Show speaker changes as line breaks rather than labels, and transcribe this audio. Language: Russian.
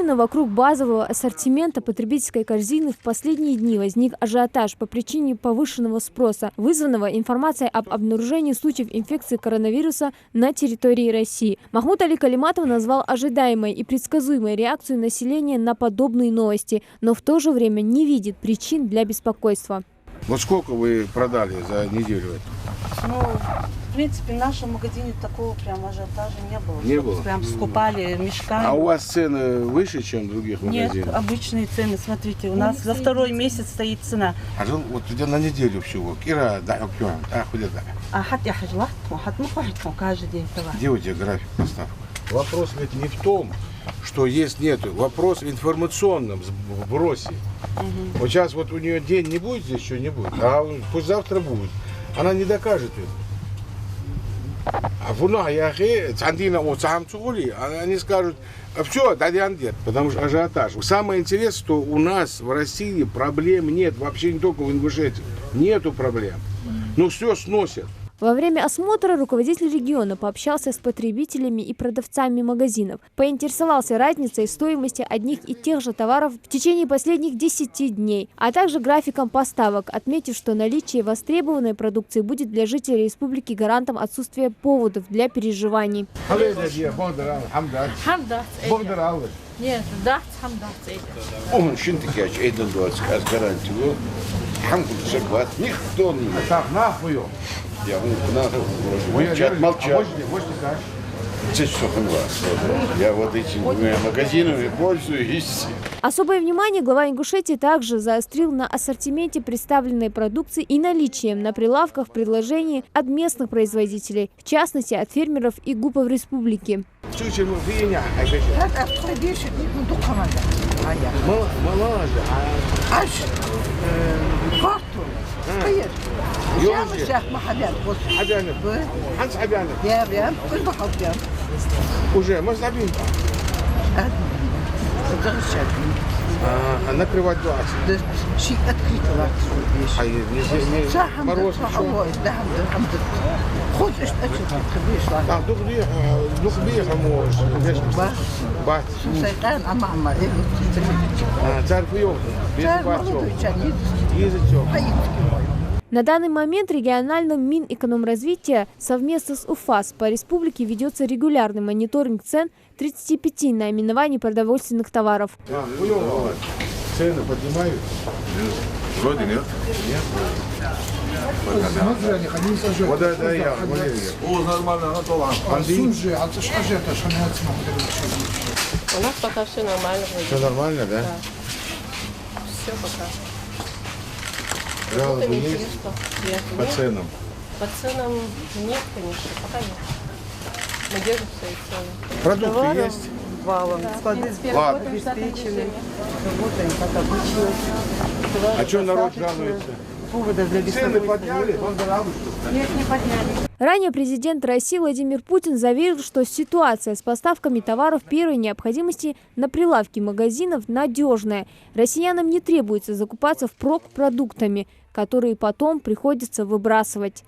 Именно вокруг базового ассортимента потребительской корзины в последние дни возник ажиотаж по причине повышенного спроса, вызванного информацией об обнаружении случаев инфекции коронавируса на территории России. Махмуд Али Калиматов назвал ожидаемой и предсказуемой реакцию населения на подобные новости, но в то же время не видит причин для беспокойства.
Вот сколько вы продали за неделю?
Ну, в принципе, в нашем магазине такого прям ажиотажа не было.
Не было?
Прям скупали мешками.
А у вас цены выше, чем в других магазинах?
Нет, обычные цены. Смотрите, у нас за второй месяц стоит цена.
А вот где на неделю всего. Кира, да, куда?
Каждый день.
Где у тебя график поставок? Вопрос ведь не в том, что есть, нету. Вопрос в информационном сбросе. Вот сейчас вот у нее день не будет, здесь еще не будет, а пусть завтра будет. Она не докажет это. Они скажут, все, потому что ажиотаж. Самое интересное, что у нас в России проблем нет, вообще не только в Ингушетии. Нету проблем. Ну все сносят.
Во время осмотра руководитель региона пообщался с потребителями и продавцами магазинов, поинтересовался разницей стоимости одних и тех же товаров в течение последних 10 дней, а также графиком поставок, отметив, что наличие востребованной продукции будет для жителей республики гарантом отсутствия поводов для переживаний.
Молчат. Я вот этими магазинами пользуюсь.
Особое внимание глава Ингушетии также заострил на ассортименте представленной продукции и наличием на прилавках предложений от местных производителей, в частности от фермеров и ГУПов республики.
Уже можно обидеть. Накрывать 20. Мороз
На данный момент региональным Минэкономразвития совместно с УФАС по республике ведется регулярный мониторинг цен 35 наименований продовольственных товаров.
Цены поднимают? Вроде нет. Вот это я. О, нормально,
У нас пока все нормально.
Все нормально, да?
Все пока.
Жалобы есть по ценам?
По ценам нет, конечно, пока нет. Мы держим свои цены.
Продукты
Товаром
есть?
валом. Склады обеспечены. Работаем как обычно.
А что народ жалуется?
Поводов для
Цены подняли?
Нет, не подняли.
Ранее президент России Владимир Путин заверил, что ситуация с поставками товаров первой необходимости на прилавке магазинов надежная. Россиянам не требуется закупаться впрок продуктами, которые потом приходится выбрасывать.